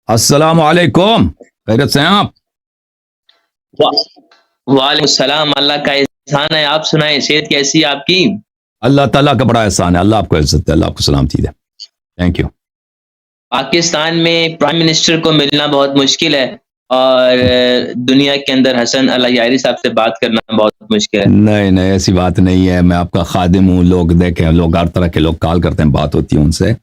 अस्सलाम वालेकुम, खैरियत से हैं आप? वालेकुम सलाम। अल्लाह का एहसान है, आप सुनाएं, सेहत कैसी है आपकी? अल्लाह ताला का बड़ा एहसान है, अल्लाह आपको इज्जत दे, अल्लाह आपको सलामती दे। Thank you. पाकिस्तान में प्राइम मिनिस्टर को मिलना बहुत मुश्किल है और दुनिया के अंदर हसन अल-अयारी साहब से बात करना बहुत मुश्किल है। नहीं नहीं, ऐसी बात नहीं है, मैं आपका खादिम हूँ। लोग देखें, लोग हर तरह के लोग कॉल करते हैं, बात होती है उनसे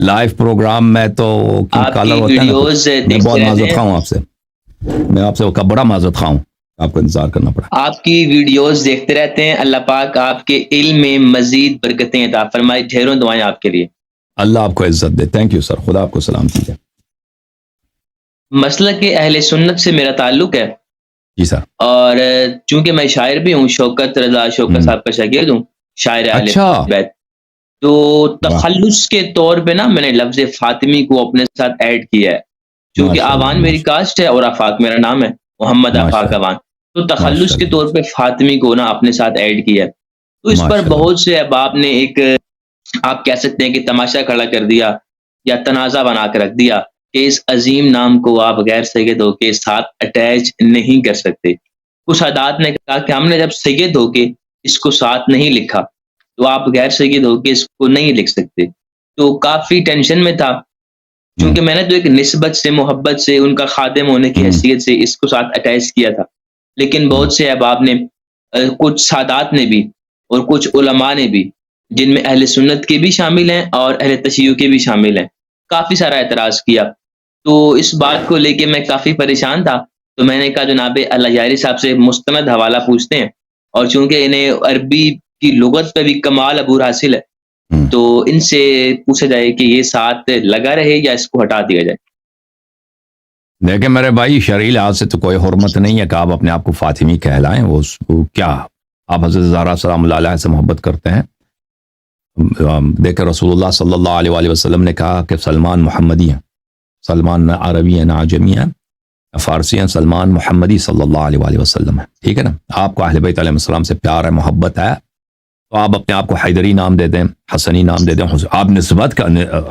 लाइव प्रोग्राम में, तो कॉलर होता है ना, तो मैं बहुत माजरत खाऊँ आपसे, मैं आपसे बड़ा माजरत खाऊँ, आपको इंतजार करना पड़ा। आपकी वीडियोस देखते रहते हैं। अल्लाह पाक आपके इल्म में मजीद बरकतें अता फरमाए। ढेरों दुआएं आपके लिए। अल्लाह आपको इज्जत दे। थैंक यू सर, खुदा आपको सलामती दे। मसलक के अहले सुन्नत से मेरा ताल्लुक है जी सर। और चूंकि मैं शायर भी हूँ, शौकत रजा शौकत साहब का शागिर्द हूँ, शायर अहले अच्छा, बैत। तो तखल्लुस के तौर पे ना मैंने लफ्ज फातिमी को अपने साथ ऐड किया है, क्योंकि आवान मेरी कास्ट है और आफाक मेरा नाम है, मोहम्मद आफाक अवान। तो तखल्लुस के तौर पे फातिमी को ना अपने साथ ऐड किया है। तो इस पर बहुत से अहबाब ने एक, आप कह सकते हैं कि तमाशा खड़ा कर दिया या तनाज़ा बना कर रख दिया कि इस अजीम नाम को आप गैर सैयद होके साथ अटैच नहीं कर सकते। कुछ हदात ने कहा कि हमने जब सैयद होके इसको साथ नहीं लिखा, तो आप गैर सैयद होके इसको नहीं लिख सकते। तो काफ़ी टेंशन में था, क्योंकि मैंने तो एक निस्बत से, मोहब्बत से, उनका खादिम होने की हैसियत से इसको साथ अटैच किया था। लेकिन बहुत से अहबाब ने, कुछ सादात ने भी और कुछ उलमा ने भी, जिनमें अहले सुन्नत के भी शामिल हैं और अहले तशय्युअ के भी शामिल हैं, काफ़ी सारा एतराज़ किया। तो इस बात को लेके मैं काफ़ी परेशान था। तो मैंने कहा जनाब अल-अयारी साहब से मुस्तनद हवाला पूछते हैं, और चूँकि इन्हें अरबी की लुगत पे भी कमाल अबूर हासिल है, तो इनसे पूछा जाए कि ये साथ लगा रहे या इसको हटा दिया जाए। देखिए मेरे भाई, शरई लिहाज से तो कोई हुर्मत नहीं है कि आप अपने आप को फातिमी कहलाएं। वो क्या, आप हज़रत ज़हरा सलाम अलैहा से मोहब्बत करते हैं। देखिए रसूलुल्लाह सल्लल्लाहु अलैहि वसल्लम ने कहा कि सलमान मुहम्मदी हैं, सलमान न अरबी है न आजमी है, फ़ारसी हैं, सलमान मुहम्मदी सल्लल्लाहु अलैहि वसल्लम है। ठीक है ना। आपको अहले बैत अलैहिस्सलाम से प्यार है, मोहब्बत है, तो आप अपने आप को हैदरी नाम दे दें, हसनी नाम दे दें। आप निस्बत का,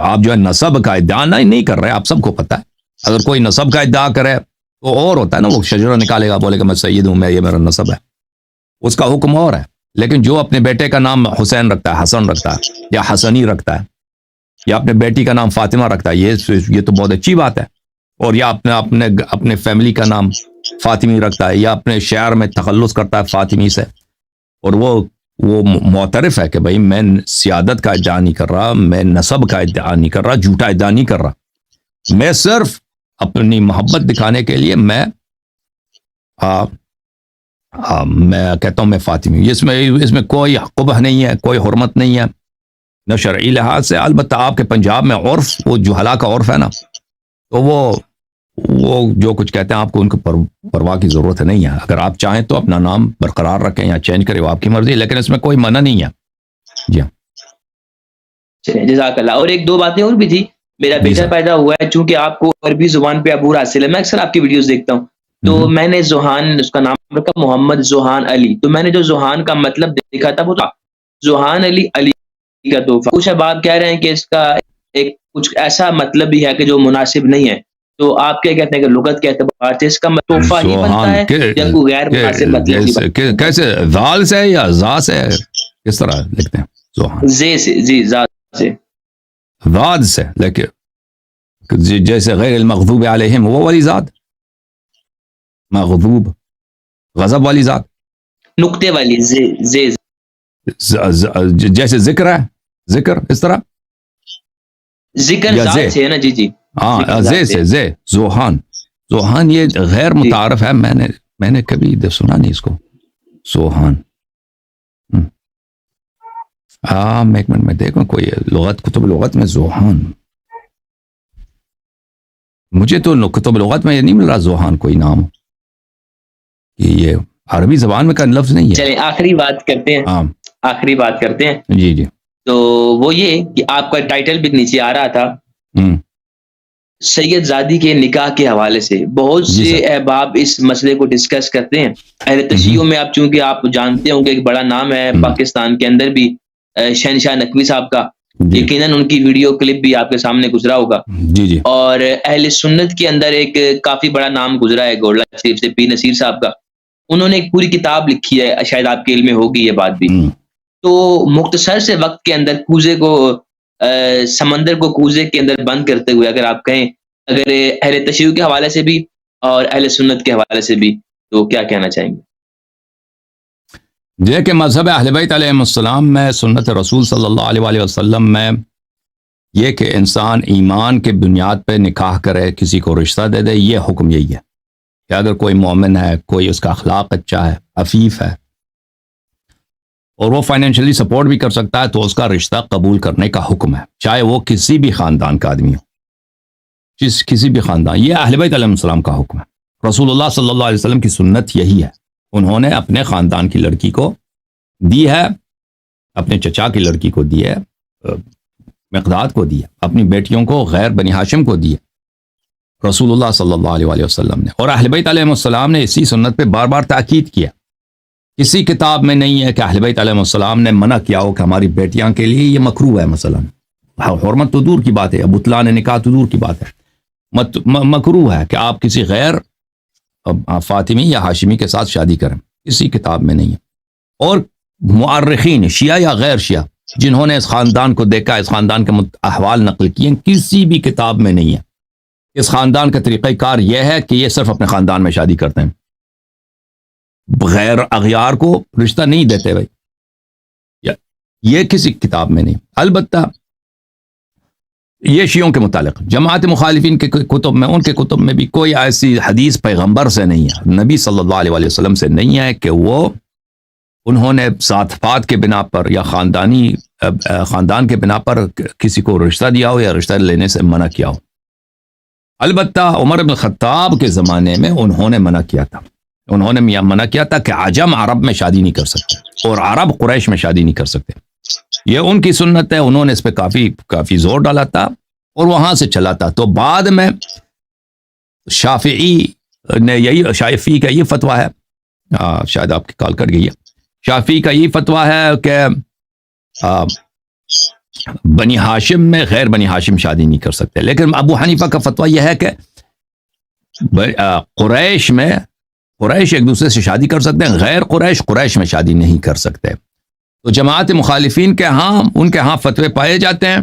आप जो है नसब का इद्दा नहीं कर रहे, आप सबको पता है। अगर कोई नसब का इद्दा करे तो और होता है ना, वो शजरा निकालेगा, बोलेगा मैं सैयद हूँ, मैं, ये मेरा नसब है, उसका हुक्म और है। लेकिन जो अपने बेटे का नाम हुसैन रखता है, हसन रखता है, या हसनी रखता है, या अपने बेटी का नाम फातिमा रखता है, ये तो बहुत अच्छी बात है। और या अपने अपने अपने फैमिली का नाम फातिमी रखता है, या अपने शहर में तखल्लुस करता है फातिमी से, और वो मोतरफ है कि भाई मैं सियादत का इद्दा नहीं कर रहा, मैं नसब का इद्दा नहीं कर रहा, झूठा इद्दा नहीं कर रहा, मैं सिर्फ अपनी मोहब्बत दिखाने के लिए मैं कहता हूँ मैं फातिमी। इसमें कोई क़ुबह नहीं है, कोई हुर्मत नहीं है, न शरई लिहाज से। अलबत्ता आपके पंजाब में उर्फ, वो जुहला का उर्फ है ना, तो वो जो कुछ कहते हैं आपको उनको परवाह की ज़रूरत नहीं है। अगर आप चाहें तो अपना नाम बरकरार रखें या चेंज करें, वो आपकी मर्जी, लेकिन इसमें कोई मना नहीं है। जी हाँ, जज़ाकल्लाह। और एक दो बातें और भी थी। मेरा बेटा पैदा हुआ है, चूंकि आपको अरबी जुबान पे अबूर हासिल है, मैं अक्सर आपकी वीडियोस देखता हूँ, तो मैंने जोहान, उसका नाम रखा मोहम्मद जोहान अली। तो मैंने जो जोहान का मतलब देखा था, वो था जोहान अली, अली का तोहफा। कुछ अब कह रहे हैं कि इसका एक कुछ ऐसा मतलब भी है कि जो मुनासिब नहीं है। तो आप क्या कहते हैं कि लुगत के एतबार से इसका तोहफा ही बनता है या कोई गैर मुनासिब मतलब? कैसे, दाल से या जा से, किस तरह लिखते हैं जोहान? जे से, जी, जा से, वाद से, लेकिन जैसे गैर मग़ज़ूब अलैहिम, वो वाली ज़ात, मग़ज़ूब गज़ब वाली ज़ात, नुक्ते वाली, जे जैसे जिक्र है, जिक्र इस तरह, जिक्र ज़ात से है ना। जी जी, हाँ, जे से, जे, जोहान ये गैर मुतारफ है, मैंने कभी सुना नहीं इसको, जोहान। मैं एक मिनट में देखूं कोई लुगत, कुतुब लुगत में जोहान, मुझे तो कुतुब लुगत में ये नहीं मिल रहा जोहान कोई नाम, कि ये अरबी जबान में का लफ्ज नहीं है। चलिए आखिरी बात करते हैं। हाँ, आखिरी बात करते हैं। जी जी। तो वो ये कि आपका टाइटल भी नीचे आ रहा था, सैयद ज़ादी के निकाह के हवाले से बहुत से अहबाब इस मसले को डिस्कस करते हैं। अहले तशय्युअ में आप, चूंकि आप जानते होंगे, एक बड़ा नाम है पाकिस्तान के अंदर भी, शहनशाह नकवी साहब का, یقیناً ان کی ویڈیو کلپ بھی آپ کے سامنے گزرا ہوگا. جی جی. اور اہل سنت کے اندر ایک کافی بڑا نام گزرا ہے گولڈا شریف سے، پیر نصیر صاحب کا. انہوں نے ایک پوری کتاب لکھی ہے، شاید آپ کے علم میں ہوگی یہ بات بھی. تو مختصر سے وقت کے اندر کوزے کو سمندر کو کوزے کے اندر بند کرتے ہوئے اگر آپ کہیں، اگر اہل تشیع کے حوالے سے بھی اور اہل سنت کے حوالے سے بھی، تو کیا کہنا چاہیں گے؟ یہ کہ مذہب اہل بیت علیہ السلام میں، سنت رسول صلی اللہ علیہ وآلہ وسلم میں یہ کہ انسان ایمان کے بنیاد پہ نکاح کرے، کسی کو رشتہ دے دے، یہ حکم یہی ہے کہ اگر کوئی مومن ہے، کوئی اس کا اخلاق اچھا ہے، عفیف ہے، اور وہ فائنینشلی سپورٹ بھی کر سکتا ہے، تو اس کا رشتہ قبول کرنے کا حکم ہے، چاہے وہ کسی بھی خاندان کا آدمی ہو، کسی بھی خاندان. یہ اہل بیت علیہ السلام کا حکم ہے. رسول اللہ صلی اللہ علیہ وسلم کی سنت یہی ہے. انہوں نے اپنے خاندان کی لڑکی کو دی ہے، اپنے چچا کی لڑکی کو دی ہے، مقداد کو دی ہے، اپنی بیٹیوں کو غیر بنی ہاشم کو دی ہے رسول اللہ صلی اللہ علیہ وآلہ وسلم نے. اور اہل بیت علیہ السلام نے اسی سنت پہ بار بار تاکید کیا. کسی کتاب میں نہیں ہے کہ اہل بیت علیہ السلام نے منع کیا ہو کہ ہماری بیٹیاں کے لیے یہ مکروہ ہے. مثلا حرمت تو دور کی بات ہے، بطلان نکاح تو دور کی بات ہے، مکروہ ہے کہ آپ کسی غیر فاطمی یا ہاشمی کے ساتھ شادی کریں. کسی کتاب میں نہیں ہے. اور مؤرخین شیعہ یا غیر شیعہ جنہوں نے اس خاندان کو دیکھا، اس خاندان کے احوال نقل کیے، کسی بھی کتاب میں نہیں ہے. اس خاندان کا طریقہ کار یہ ہے کہ یہ صرف اپنے خاندان میں شادی کرتے ہیں، غیر اغیار کو رشتہ نہیں دیتے بھائی. یہ کسی کتاب میں نہیں. البتہ یہ شیعوں کے متعلق جماعت مخالفین کے کتب میں، ان کے کتب میں بھی کوئی ایسی حدیث پیغمبر سے نہیں ہے، نبی صلی اللہ علیہ وآلہ وسلم سے نہیں ہے کہ انہوں نے ذات پات کے بنا پر یا خاندان کے بنا پر کسی کو رشتہ دیا ہو یا رشتہ لینے سے منع کیا ہو. البتہ عمر بن خطاب کے زمانے میں انہوں نے منع کیا تھا. انہوں نے منع کیا تھا کہ عجم عرب میں شادی نہیں کر سکتے اور عرب قریش میں شادی نہیں کر سکتے. یہ ان کی سنت ہے. انہوں نے اس پہ کافی زور ڈالا تھا اور وہاں سے چلا تھا. تو بعد میں شافعی کا یہ فتویٰ ہے، شاید آپ کی کال کٹ گئی ہے، شافعی کا یہ فتویٰ ہے کہ بنی ہاشم میں غیر بنی ہاشم شادی نہیں کر سکتے. لیکن ابو حنیفہ کا فتویٰ یہ ہے کہ قریش ایک دوسرے سے شادی کر سکتے ہیں، غیر قریش میں شادی نہیں کر سکتے. تو جماعت مخالفین کے ہاں، ان کے ہاں فتوے پائے جاتے ہیں،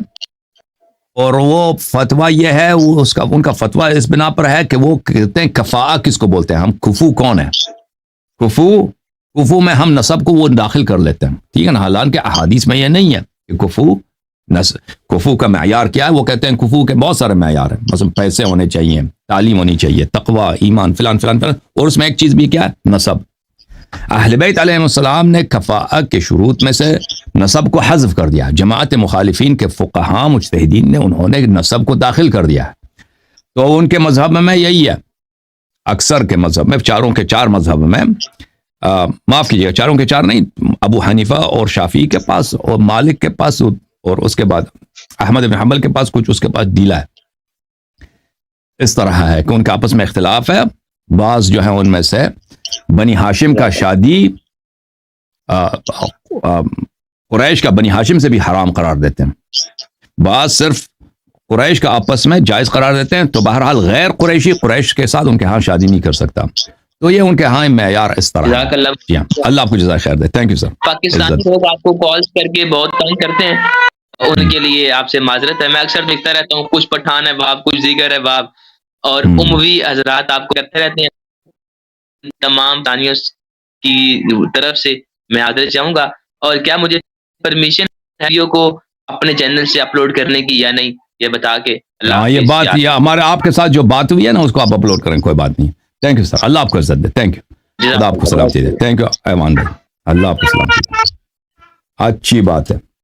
اور وہ فتویٰ یہ ہے، ان کا فتویٰ اس بنا پر ہے کہ وہ کہتے ہیں کفاءہ کس کو بولتے ہیں، ہم کفو کون ہے، کفو میں ہم نسب کو وہ داخل کر لیتے ہیں. ٹھیک ہے نا. حالانکہ احادیث میں یہ نہیں ہے کہ کفو کا معیار کیا ہے. وہ کہتے ہیں کفو کے بہت سارے معیار ہیں، مثلا پیسے ہونے چاہیے، تعلیم ہونی چاہیے، تقوی، ایمان، فلان فلان فلان، اور اس میں ایک چیز بھی کیا ہے، نسب. اہل بیت علیہ السلام نے کفاءہ کے شروط میں سے نسب کو حذف کر دیا. جماعت مخالفین کے فقہاء مجتہدین نے انہوں نے نسب کو داخل کر دیا. تو ان کے مذہب میں یہی ہے، اکثر کے مذہب میں، چاروں کے چار مذہب میں، معاف کیجیے گا، چاروں کے چار نہیں، ابو حنیفہ اور شافعی کے پاس اور مالک کے پاس اور اس کے بعد احمد بن حنبل کے پاس کچھ، اس کے پاس ڈیلا ہے. اس طرح ہے کہ ان کا آپس میں اختلاف ہے. بعض جو ہیں ان میں سے بنی ہاشم کا شادی قریش کا بنی ہاشم سے بھی حرام قرار دیتے ہیں، بعض صرف قریش کا آپس میں جائز قرار دیتے ہیں. تو بہرحال غیر قریشی قریش کے ساتھ ان کے ہاں شادی نہیں کر سکتا. تو یہ ان کے ہاں معیار اس طرح ہے. اللہ آپ کو جزائے خیر دے. Thank you sir. پاکستانی لوگ آپ کو کالز کر کے بہت تنگ کرتے ہیں، ان کے لیے آپ سے معذرت ہے. میں اکثر دیکھتا رہتا ہوں، کچھ پٹھان ہے باب، کچھ دیگر ہے باب، اور اموی حضرات آپ کو کرتے رہتے ہیں. تمام دانیوں کی طرف سے میں معذرت چاہوں گا. اور کیا مجھے پرمیشن ویڈیو کو اپنے چینل سے اپلوڈ کرنے کی یا نہیں، یہ بتا کے. یہ بات، یہ ہمارے آپ کے ساتھ جو بات ہوئی ہے نا، اس کو آپ اپلوڈ کریں، کوئی بات نہیں. تھینک یو سر. اللہ آپ کو عزت دے. Thank you. خدا آپ کو سلامتی دے. تھینک یو ایمان بھائی. اللہ آپ کو سلامتی دے. اچھی بات ہے.